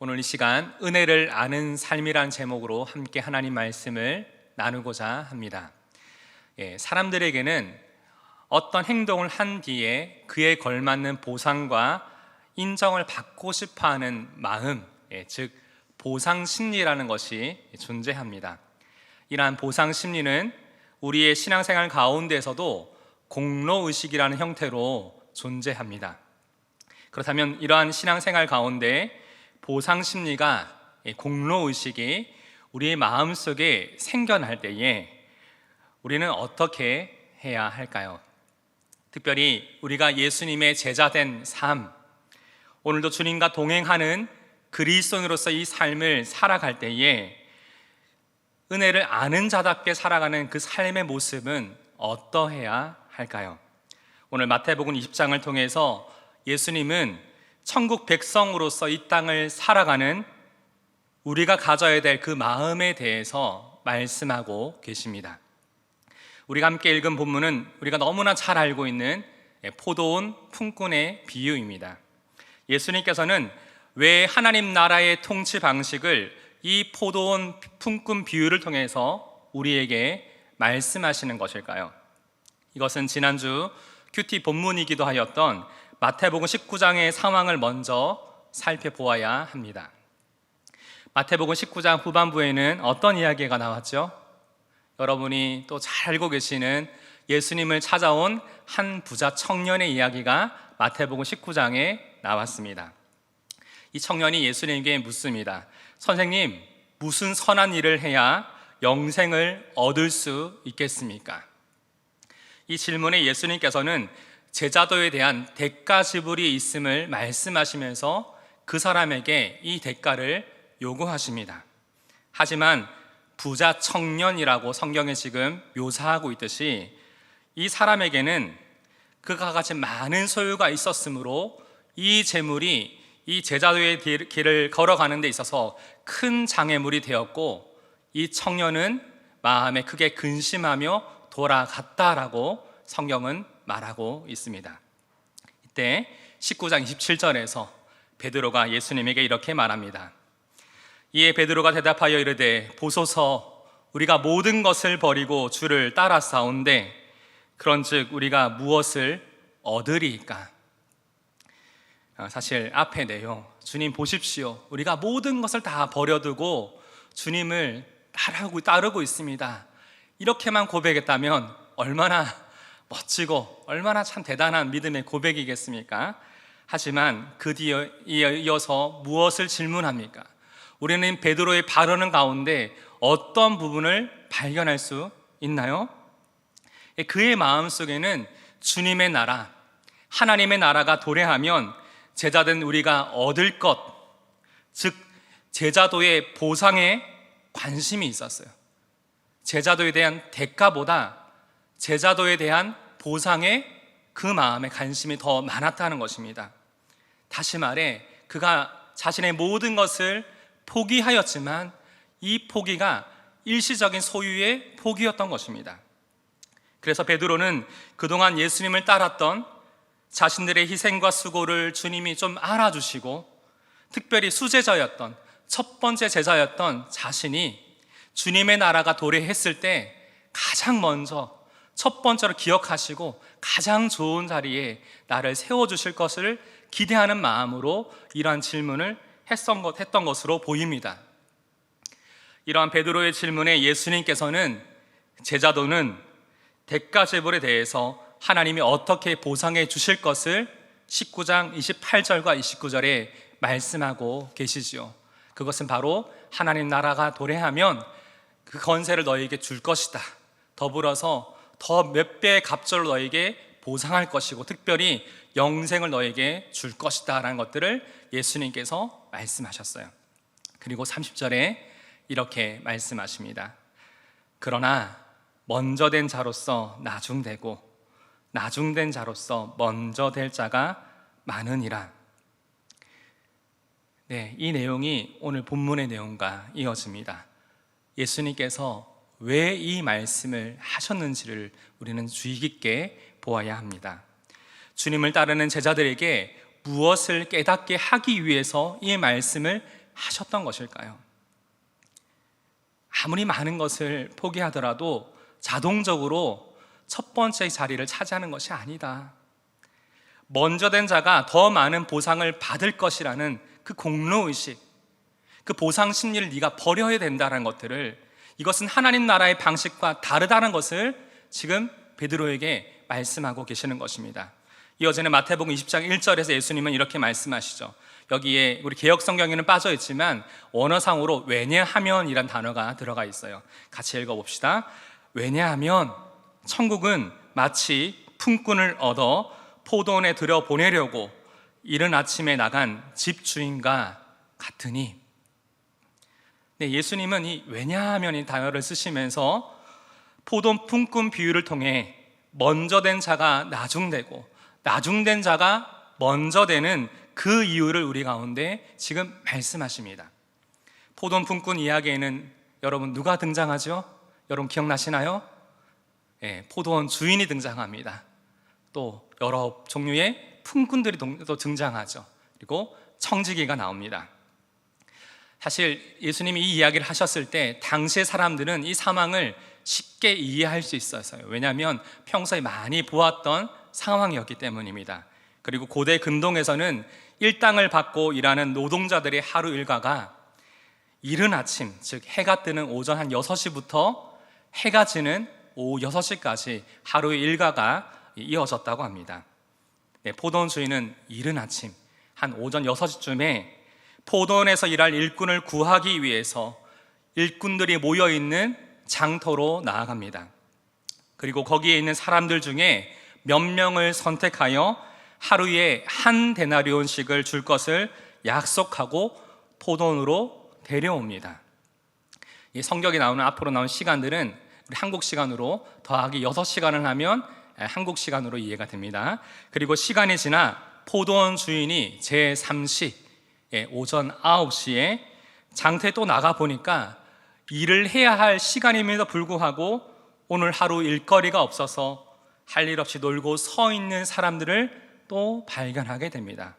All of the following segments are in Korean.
오늘 이 시간 은혜를 아는 삶이란 제목으로 함께 하나님 말씀을 나누고자 합니다. 사람들에게는 어떤 행동을 한 뒤에 그에 걸맞는 보상과 인정을 받고 싶어하는 마음, 즉 보상 심리라는 것이 존재합니다. 이러한 보상 심리는 우리의 신앙생활 가운데서도 공로의식이라는 형태로 존재합니다. 그렇다면 이러한 신앙생활 가운데 보상 심리가, 공로의식이 우리의 마음속에 생겨날 때에 우리는 어떻게 해야 할까요? 특별히 우리가 예수님의 제자된 삶, 오늘도 주님과 동행하는 그리스도인으로서 이 삶을 살아갈 때에 은혜를 아는 자답게 살아가는 그 삶의 모습은 어떠해야 할까요? 오늘 마태복음 20장을 통해서 예수님은 천국 백성으로서 이 땅을 살아가는 우리가 가져야 될 그 마음에 대해서 말씀하고 계십니다. 우리가 함께 읽은 본문은 우리가 너무나 잘 알고 있는 포도원 품꾼의 비유입니다. 예수님께서는 왜 하나님 나라의 통치 방식을 이 포도원 품꾼 비유를 통해서 우리에게 말씀하시는 것일까요? 이것은 지난주 큐티 본문이기도 하였던 마태복음 19장의 상황을 먼저 살펴보아야 합니다. 마태복음 19장 후반부에는 어떤 이야기가 나왔죠? 여러분이 또 잘 알고 계시는 예수님을 찾아온 한 부자 청년의 이야기가 마태복음 19장에 나왔습니다. 이 청년이 예수님께 묻습니다. 선생님, 무슨 선한 일을 해야 영생을 얻을 수 있겠습니까? 이 질문에 예수님께서는 제자도에 대한 대가 지불이 있음을 말씀하시면서 그 사람에게 이 대가를 요구하십니다. 하지만 부자 청년이라고 성경에 지금 묘사하고 있듯이 이 사람에게는 그가 가진 많은 소유가 있었으므로 이 재물이 이 제자도의 길을 걸어가는 데 있어서 큰 장애물이 되었고, 이 청년은 마음에 크게 근심하며 돌아갔다라고 성경은 말하고 있습니다. 이때 19장 27절에서 베드로가 예수님에게 이렇게 말합니다. 이에 베드로가 대답하여 이르되 보소서, 우리가 모든 것을 버리고 주를 따라싸운데 그런즉 우리가 무엇을 얻으리이까? 사실 앞에 내용, 주님 보십시오, 우리가 모든 것을 다 버려두고 주님을 따르고 있습니다, 이렇게만 고백했다면 얼마나 멋지고 얼마나 참 대단한 믿음의 고백이겠습니까? 하지만 그 뒤에 이어서 무엇을 질문합니까? 우리는 베드로의 발언 가운데 어떤 부분을 발견할 수 있나요? 그의 마음속에는 주님의 나라, 하나님의 나라가 도래하면 제자된 우리가 얻을 것, 즉 제자도의 보상에 관심이 있었어요. 제자도에 대한 대가보다 제자도에 대한 보상에 그 마음에 관심이 더 많았다는 것입니다. 다시 말해 그가 자신의 모든 것을 포기하였지만 이 포기가 일시적인 소유의 포기였던 것입니다. 그래서 베드로는 그동안 예수님을 따랐던 자신들의 희생과 수고를 주님이 좀 알아주시고, 특별히 수제자였던 첫 번째 제자였던 자신이 주님의 나라가 도래했을 때 가장 먼저 첫 번째로 기억하시고 가장 좋은 자리에 나를 세워주실 것을 기대하는 마음으로 이러한 질문을 했던 것으로 보입니다. 이러한 베드로의 질문에 예수님께서는 제자도는 대가 제물에 대해서 하나님이 어떻게 보상해 주실 것을 19장 28절과 29절에 말씀하고 계시지요. 그것은 바로 하나님 나라가 도래하면 그 권세를 너에게 줄 것이다, 더불어서 더 몇 배의 값절로 너에게 보상할 것이고 특별히 영생을 너에게 줄 것이다 라는 것들을 예수님께서 말씀하셨어요. 그리고 30절에 이렇게 말씀하십니다. 그러나 먼저 된 자로서 나중되고 나중된 자로서 먼저 될 자가 많으니라. 이 내용이 오늘 본문의 내용과 이어집니다. 예수님께서 왜 이 말씀을 하셨는지를 우리는 주의 깊게 보아야 합니다. 주님을 따르는 제자들에게 무엇을 깨닫게 하기 위해서 이 말씀을 하셨던 것일까요? 아무리 많은 것을 포기하더라도 자동적으로 첫 번째 자리를 차지하는 것이 아니다. 먼저 된 자가 더 많은 보상을 받을 것이라는 그 공로의식, 그 보상 심리를 네가 버려야 된다는 것들을, 이것은 하나님 나라의 방식과 다르다는 것을 지금 베드로에게 말씀하고 계시는 것입니다. 이어지는 마태복음 20장 1절에서 예수님은 이렇게 말씀하시죠. 여기에 우리 개역 성경에는 빠져 있지만 원어상으로 왜냐하면이란 단어가 들어가 있어요. 같이 읽어봅시다. 왜냐하면 천국은 마치 품꾼을 얻어 포도원에 들여 보내려고 이른 아침에 나간 집주인과 같으니. 네, 예수님은 이 왜냐하면 이 단어를 쓰시면서 포도 품꾼 비유를 통해 먼저 된 자가 나중되고 나중된 자가 먼저 되는 그 이유를 우리 가운데 지금 말씀하십니다. 포도 품꾼 이야기에는 여러분 누가 등장하죠? 여러분 기억나시나요? 네, 포도원 주인이 등장합니다. 또 여러 종류의 품꾼들이 또 등장하죠. 그리고 청지기가 나옵니다. 사실 예수님이 이 이야기를 하셨을 때 당시의 사람들은 이 상황을 쉽게 이해할 수 있었어요. 왜냐하면 평소에 많이 보았던 상황이었기 때문입니다. 그리고 고대 근동에서는 일당을 받고 일하는 노동자들의 하루 일과가 이른 아침, 즉 해가 뜨는 오전 한 6시부터 해가 지는 오후 6시까지 하루의 일과가 이어졌다고 합니다. 네, 포도원 주인은 이른 아침 한 오전 6시쯤에 포도원에서 일할 일꾼을 구하기 위해서 일꾼들이 모여있는 장터로 나아갑니다. 그리고 거기에 있는 사람들 중에 몇 명을 선택하여 하루에 한 데나리온씩을 줄 것을 약속하고 포도원으로 데려옵니다. 이 성경에 나오는 앞으로 나온 시간들은 우리 한국 시간으로 더하기 6시간을 하면 한국 시간으로 이해가 됩니다. 그리고 시간이 지나 포도원 주인이 제3시 오전 9시에 장터에 또 나가보니까 일을 해야 할 시간임에도 불구하고 오늘 하루 일거리가 없어서 할 일 없이 놀고 서 있는 사람들을 또 발견하게 됩니다.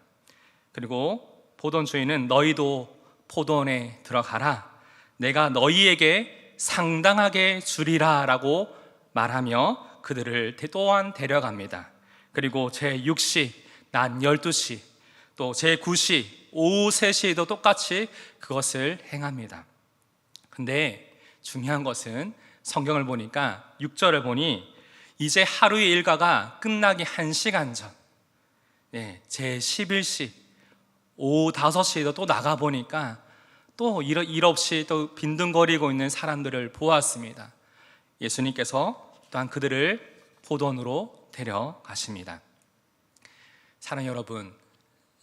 그리고 포도원 주인은 너희도 포도원에 들어가라, 내가 너희에게 상당하게 주리라 라고 말하며 그들을 또한 데려갑니다. 그리고 제6시 낮 12시 또 제9시 오후 3시에도 똑같이 그것을 행합니다. 근데 중요한 것은 성경을 보니까 6절을 보니 이제 하루의 일과가 끝나기 1시간 전, 제11시 오후 5시에도 또 나가보니까 또 일 없이 또 빈둥거리고 있는 사람들을 보았습니다. 예수님께서 또한 그들을 포도원으로 데려가십니다. 사랑하는 여러분,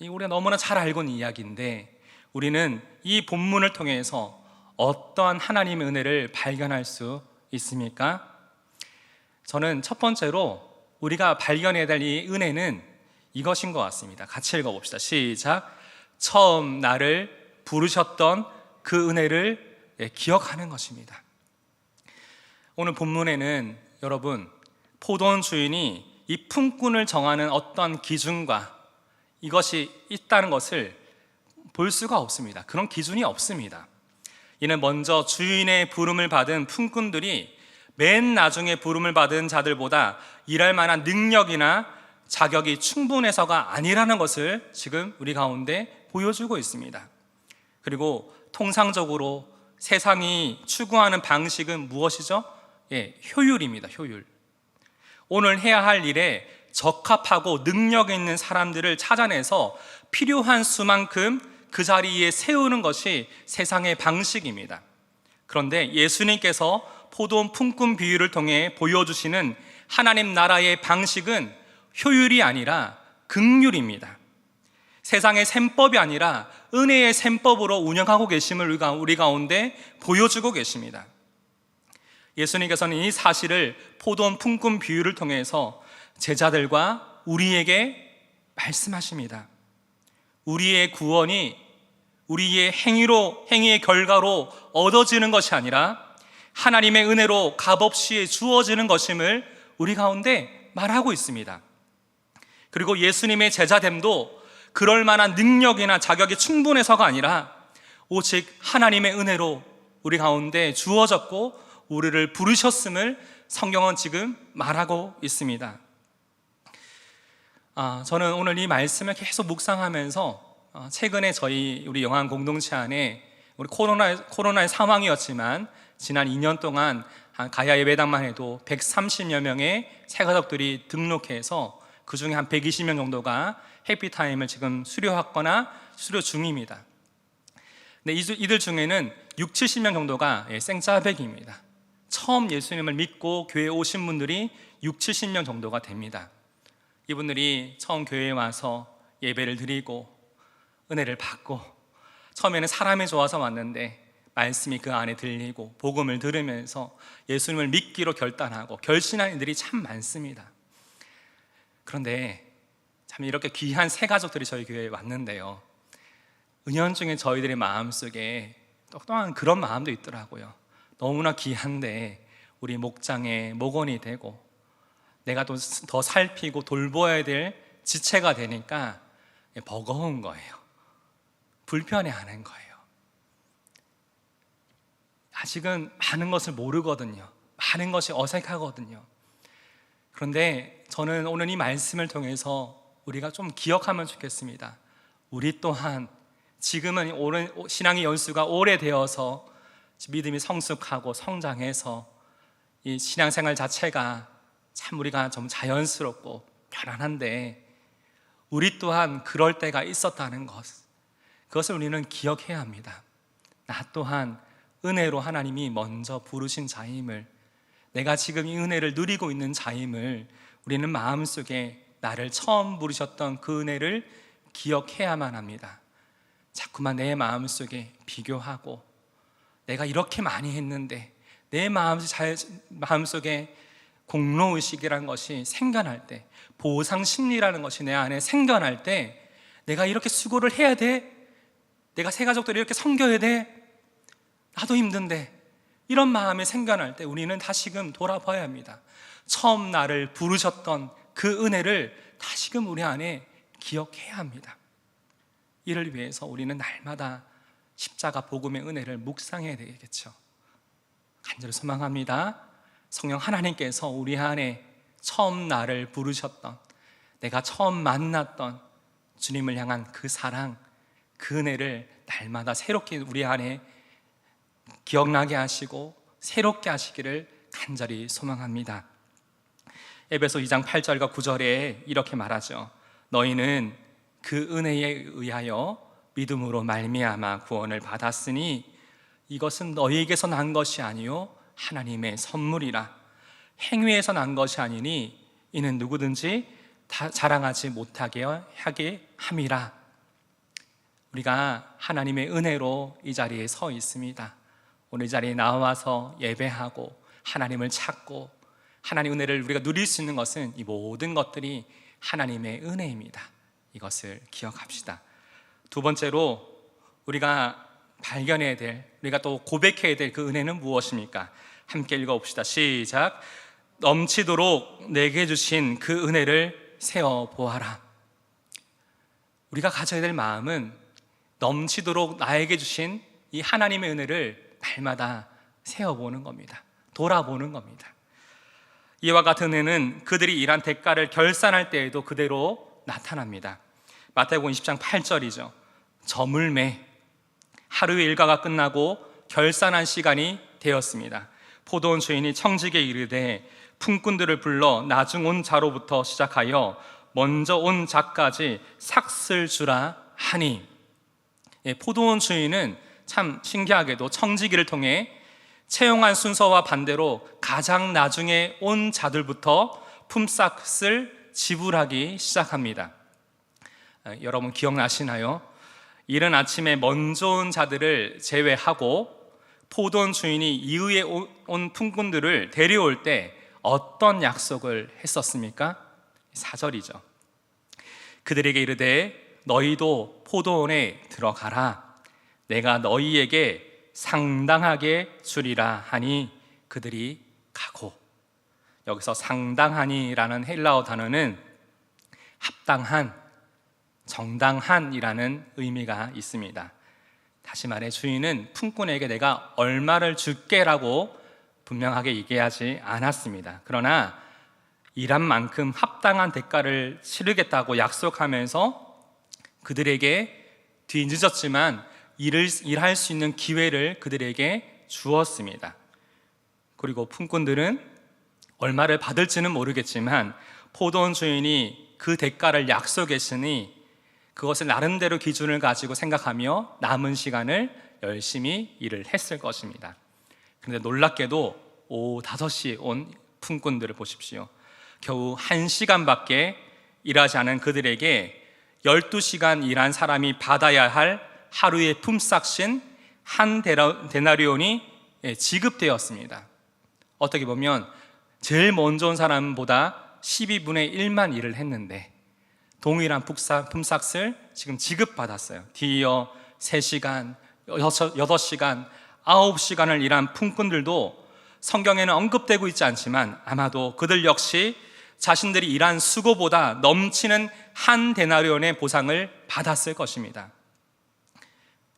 우리가 너무나 잘 알고 있는 이야기인데 우리는 이 본문을 통해서 어떠한 하나님의 은혜를 발견할 수 있습니까? 저는 첫 번째로 우리가 발견해야 될 이 은혜는 이것인 것 같습니다. 같이 읽어봅시다. 시작. 처음 나를 부르셨던 그 은혜를 기억하는 것입니다. 오늘 본문에는 여러분 포도원 주인이 이 품꾼을 정하는 어떤 기준과 이것이 있다는 것을 볼 수가 없습니다. 그런 기준이 없습니다. 이는 먼저 주인의 부름을 받은 품꾼들이 맨 나중에 부름을 받은 자들보다 일할 만한 능력이나 자격이 충분해서가 아니라는 것을 지금 우리 가운데 보여주고 있습니다. 그리고 통상적으로 세상이 추구하는 방식은 무엇이죠? 효율입니다. 효율. 오늘 해야 할 일에 적합하고 능력 있는 사람들을 찾아내서 필요한 수만큼 그 자리에 세우는 것이 세상의 방식입니다. 그런데 예수님께서 포도원 품꾼 비유를 통해 보여주시는 하나님 나라의 방식은 효율이 아니라 긍휼입니다. 세상의 셈법이 아니라 은혜의 셈법으로 운영하고 계심을 우리 가운데 보여주고 계십니다. 예수님께서는 이 사실을 포도원 품꾼 비유를 통해서 제자들과 우리에게 말씀하십니다. 우리의 구원이 우리의 행위의 결과로 얻어지는 것이 아니라 하나님의 은혜로 값없이 주어지는 것임을 우리 가운데 말하고 있습니다. 그리고 예수님의 제자됨도 그럴 만한 능력이나 자격이 충분해서가 아니라 오직 하나님의 은혜로 우리 가운데 주어졌고 우리를 부르셨음을 성경은 지금 말하고 있습니다. 저는 오늘 이 말씀을 계속 묵상하면서 최근에 우리 영안 공동체 안에 우리 코로나의 상황이었지만 지난 2년 동안 가야 예배당만 해도 130여 명의 새가족들이 등록해서 그 중에 한 120명 정도가 해피타임을 지금 수료하거나 수료 중입니다. 근데 이들 중에는 6, 70명 정도가 생짜배기입니다. 처음 예수님을 믿고 교회에 오신 분들이 6, 70명 정도가 됩니다. 이분들이 처음 교회에 와서 예배를 드리고 은혜를 받고 처음에는 사람이 좋아서 왔는데 말씀이 그 안에 들리고 복음을 들으면서 예수님을 믿기로 결단하고 결심한 이들이 참 많습니다. 그런데 참 이렇게 귀한 새 가족들이 저희 교회에 왔는데요, 은연중에 저희들의 마음속에 또한 그런 마음도 있더라고요. 너무나 귀한데 우리 목장의 목원이 되고 내가 또 더 살피고 돌보아야 될 지체가 되니까 버거운 거예요. 불편해하는 거예요. 아직은 많은 것을 모르거든요. 많은 것이 어색하거든요. 그런데 저는 오늘 이 말씀을 통해서 우리가 좀 기억하면 좋겠습니다. 우리 또한 지금은 신앙의 연수가 오래되어서 믿음이 성숙하고 성장해서 이 신앙생활 자체가 참 우리가 좀 자연스럽고 편안한데 우리 또한 그럴 때가 있었다는 것, 그것을 우리는 기억해야 합니다. 나 또한 은혜로 하나님이 먼저 부르신 자임을, 내가 지금 이 은혜를 누리고 있는 자임을 우리는 마음속에 나를 처음 부르셨던 그 은혜를 기억해야만 합니다. 자꾸만 내 마음속에 비교하고 내가 이렇게 많이 했는데 내 마음속에 공로의식이라는 것이 생겨날 때, 보상심리라는 것이 내 안에 생겨날 때 내가 이렇게 수고를 해야 돼? 내가 새 가족들이 이렇게 섬겨야 돼? 나도 힘든데, 이런 마음이 생겨날 때 우리는 다시금 돌아봐야 합니다. 처음 나를 부르셨던 그 은혜를 다시금 우리 안에 기억해야 합니다. 이를 위해서 우리는 날마다 십자가 복음의 은혜를 묵상해야 되겠죠. 간절히 소망합니다. 성령 하나님께서 우리 안에 처음 나를 부르셨던, 내가 처음 만났던 주님을 향한 그 사랑, 그 은혜를 날마다 새롭게 우리 안에 기억나게 하시고 새롭게 하시기를 간절히 소망합니다. 에베소 2장 8절과 9절에 이렇게 말하죠. 너희는 그 은혜에 의하여 믿음으로 말미암아 구원을 받았으니 이것은 너희에게서 난 것이 아니요 하나님의 선물이라. 행위에서 난 것이 아니니 이는 누구든지 다 자랑하지 못하게 하게 함이라. 우리가 하나님의 은혜로 이 자리에 서 있습니다. 오늘 이 자리에 나와서 예배하고 하나님을 찾고 하나님의 은혜를 우리가 누릴 수 있는 것은 이 모든 것들이 하나님의 은혜입니다. 이것을 기억합시다. 두 번째로 우리가 발견해야 될, 우리가 또 고백해야 될 그 은혜는 무엇입니까? 함께 읽어봅시다. 시작. 넘치도록 내게 주신 그 은혜를 세어보아라. 우리가 가져야 될 마음은 넘치도록 나에게 주신 이 하나님의 은혜를 날마다 세어보는 겁니다. 돌아보는 겁니다. 이와 같은 은혜는 그들이 일한 대가를 결산할 때에도 그대로 나타납니다. 마태복음 20장 8절이죠. 저물매, 하루의 일과가 끝나고 결산한 시간이 되었습니다. 포도원 주인이 청지기에 이르되 품꾼들을 불러 나중 온 자로부터 시작하여 먼저 온 자까지 삭슬 주라 하니. 포도원 주인은 참 신기하게도 청지기를 통해 채용한 순서와 반대로 가장 나중에 온 자들부터 품삯을 지불하기 시작합니다. 여러분 기억나시나요? 이른 아침에 먼저 온 자들을 제외하고 포도원 주인이 이후에 온 품꾼들을 데려올 때 어떤 약속을 했었습니까? 4절이죠. 그들에게 이르되 너희도 포도원에 들어가라. 내가 너희에게 상당하게 주리라 하니 그들이 가고. 여기서 상당하니라는 헬라어 단어는 합당한, 정당한이라는 의미가 있습니다. 다시 말해 주인은 품꾼에게 내가 얼마를 줄게라고 분명하게 얘기하지 않았습니다. 그러나 일한 만큼 합당한 대가를 치르겠다고 약속하면서 그들에게 뒤늦었지만 일할 수 있는 기회를 그들에게 주었습니다. 그리고 품꾼들은 얼마를 받을지는 모르겠지만 포도원 주인이 그 대가를 약속했으니 그것을 나름대로 기준을 가지고 생각하며 남은 시간을 열심히 일을 했을 것입니다. 그런데 놀랍게도 오후 5시에 온 품꾼들을 보십시오. 겨우 1시간밖에 일하지 않은 그들에게 12시간 일한 사람이 받아야 할 하루의 품삯인 한 데나리온이 지급되었습니다. 어떻게 보면 제일 먼저 온 사람보다 12분의 1만 일을 했는데 동일한 품삯을 지금 지급받았어요. 뒤이어 3시간, 6시간, 9시간을 일한 품꾼들도 성경에는 언급되고 있지 않지만 아마도 그들 역시 자신들이 일한 수고보다 넘치는 한 데나리온의 보상을 받았을 것입니다.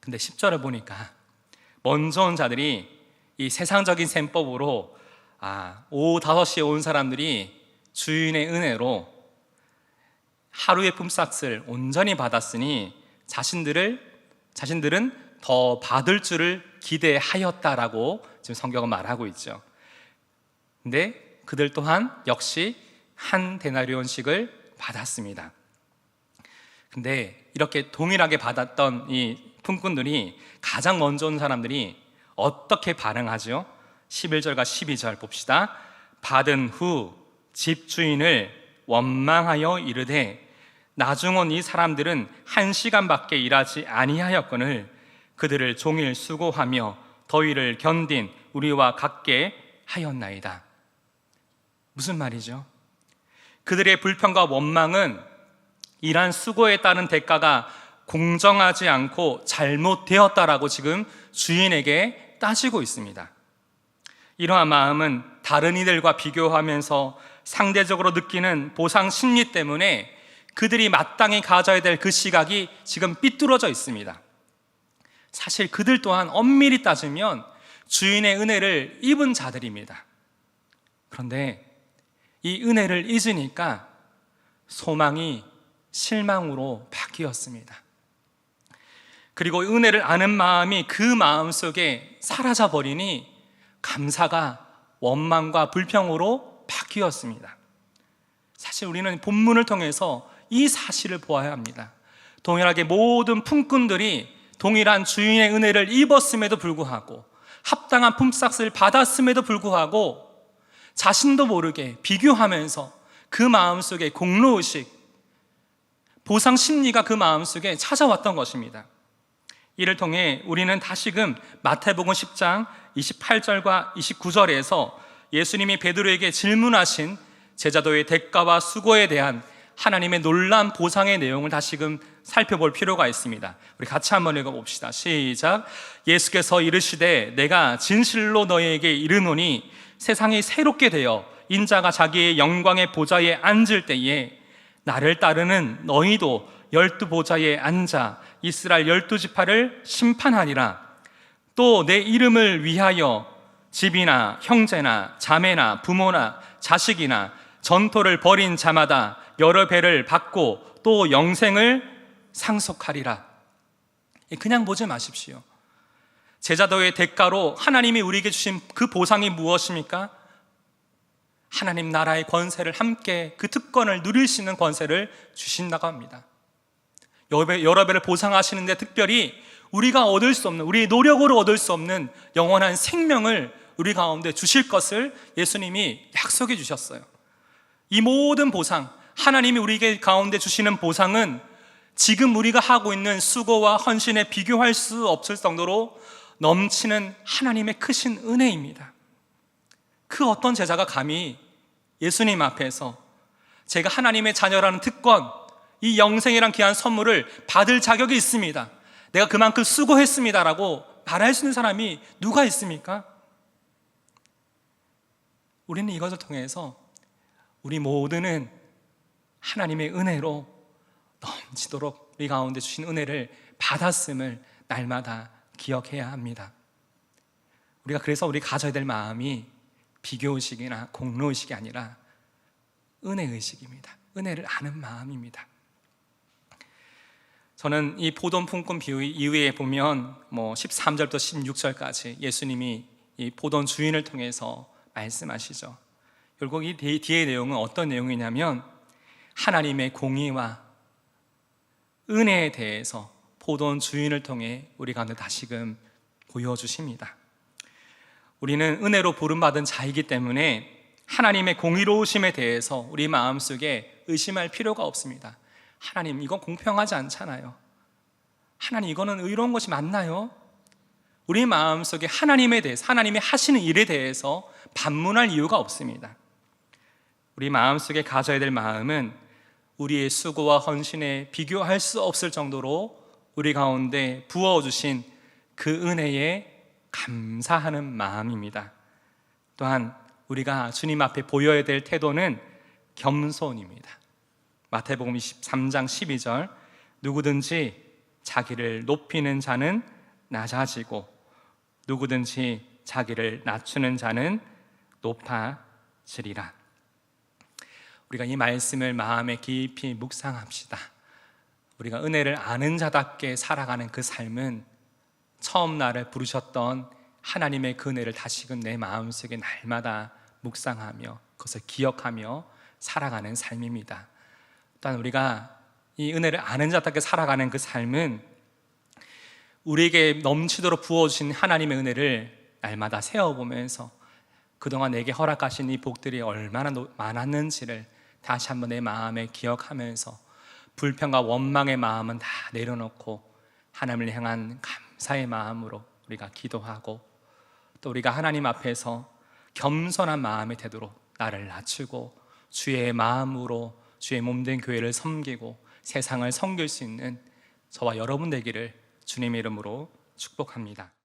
근데 10절을 보니까 먼저 온 자들이 이 세상적인 셈법으로 오후 5시에 온 사람들이 주인의 은혜로 하루의 품삯을 온전히 받았으니 자신들은 더 받을 줄을 기대하였다라고 지금 성경은 말하고 있죠. 근데 그들 또한 역시 한 데나리온씩을 받았습니다. 근데 이렇게 동일하게 받았던 이 품꾼들이 가장 먼저 온 사람들이 어떻게 반응하죠? 11절과 12절 봅시다. 받은 후 집주인을 원망하여 이르되 나중 온 이 사람들은 1시간밖에 일하지 아니하였거늘 그들을 종일 수고하며 더위를 견딘 우리와 같게 하였나이다. 무슨 말이죠? 그들의 불평과 원망은 일한 수고에 따른 대가가 공정하지 않고 잘못되었다라고 지금 주인에게 따지고 있습니다. 이러한 마음은 다른 이들과 비교하면서 상대적으로 느끼는 보상 심리 때문에 그들이 마땅히 가져야 될 그 시각이 지금 삐뚤어져 있습니다. 사실 그들 또한 엄밀히 따지면 주인의 은혜를 입은 자들입니다. 그런데 이 은혜를 잊으니까 소망이 실망으로 바뀌었습니다. 그리고 은혜를 아는 마음이 그 마음 속에 사라져 버리니 감사가 원망과 불평으로 바뀌었습니다. 사실 우리는 본문을 통해서 이 사실을 보아야 합니다. 동일하게 모든 품꾼들이 동일한 주인의 은혜를 입었음에도 불구하고 합당한 품삯을 받았음에도 불구하고 자신도 모르게 비교하면서 그 마음속에 공로의식, 보상 심리가 그 마음속에 찾아왔던 것입니다. 이를 통해 우리는 다시금 마태복음 10장 28절과 29절에서 예수님이 베드로에게 질문하신 제자도의 대가와 수고에 대한 하나님의 놀라운 보상의 내용을 다시금 살펴볼 필요가 있습니다. 우리 같이 한번 읽어봅시다. 시작. 예수께서 이르시되 내가 진실로 너희에게 이르노니 세상이 새롭게 되어 인자가 자기의 영광의 보좌에 앉을 때에 나를 따르는 너희도 12 보좌에 앉아 이스라엘 12지파를 심판하리라. 또 내 이름을 위하여 집이나 형제나 자매나 부모나 자식이나 전토를 벌인 자마다 여러 배를 받고 또 영생을 상속하리라. 그냥 보지 마십시오. 제자도의 대가로 하나님이 우리에게 주신 그 보상이 무엇입니까? 하나님 나라의 권세를 함께 그 특권을 누릴 수 있는 권세를 주신다고 합니다. 여러 배를 보상하시는데 특별히 우리가 얻을 수 없는, 우리의 노력으로 얻을 수 없는 영원한 생명을 우리 가운데 주실 것을 예수님이 약속해 주셨어요. 이 모든 보상, 하나님이 우리에게 가운데 주시는 보상은 지금 우리가 하고 있는 수고와 헌신에 비교할 수 없을 정도로 넘치는 하나님의 크신 은혜입니다. 그 어떤 제자가 감히 예수님 앞에서 제가 하나님의 자녀라는 특권, 이 영생이란 귀한 선물을 받을 자격이 있습니다, 내가 그만큼 수고했습니다라고 말할 수 있는 사람이 누가 있습니까? 우리는 이것을 통해서 우리 모두는 하나님의 은혜로 넘치도록 우리 가운데 주신 은혜를 받았음을 날마다 기억해야 합니다. 우리가 그래서 우리 가져야 될 마음이 비교의식이나 공로의식이 아니라 은혜의식입니다. 은혜를 아는 마음입니다. 저는 이 포도 품꾼 비유 이후에 보면 13절부터 16절까지 예수님이 이 포도 주인을 통해서 말씀하시죠. 결국 이 뒤의 내용은 어떤 내용이냐면 하나님의 공의와 은혜에 대해서 포도 주인을 통해 우리 가운데 다시금 보여주십니다. 우리는 은혜로 부름받은 자이기 때문에 하나님의 공의로우심에 대해서 우리 마음속에 의심할 필요가 없습니다. 하나님, 이건 공평하지 않잖아요. 하나님, 이거는 의로운 것이 맞나요? 우리 마음속에 하나님에 대해서, 하나님이 하시는 일에 대해서 반문할 이유가 없습니다. 우리 마음속에 가져야 될 마음은 우리의 수고와 헌신에 비교할 수 없을 정도로 우리 가운데 부어주신 그 은혜에 감사하는 마음입니다. 또한 우리가 주님 앞에 보여야 될 태도는 겸손입니다. 마태복음 23장 12절, 누구든지 자기를 높이는 자는 낮아지고 누구든지 자기를 낮추는 자는 높아지리라. 우리가 이 말씀을 마음에 깊이 묵상합시다. 우리가 은혜를 아는 자답게 살아가는 그 삶은 처음 나를 부르셨던 하나님의 그 은혜를 다시금 내 마음속에 날마다 묵상하며 그것을 기억하며 살아가는 삶입니다. 또한 우리가 이 은혜를 아는 자답게 살아가는 그 삶은 우리에게 넘치도록 부어주신 하나님의 은혜를 날마다 세어보면서 그동안 내게 허락하신 이 복들이 얼마나 많았는지를 다시 한번 내 마음에 기억하면서 불평과 원망의 마음은 다 내려놓고 하나님을 향한 감사의 마음으로 우리가 기도하고 또 우리가 하나님 앞에서 겸손한 마음의 태도로 나를 낮추고 주의 마음으로 주의 몸된 교회를 섬기고 세상을 섬길 수 있는 저와 여러분 되기를 주님의 이름으로 축복합니다.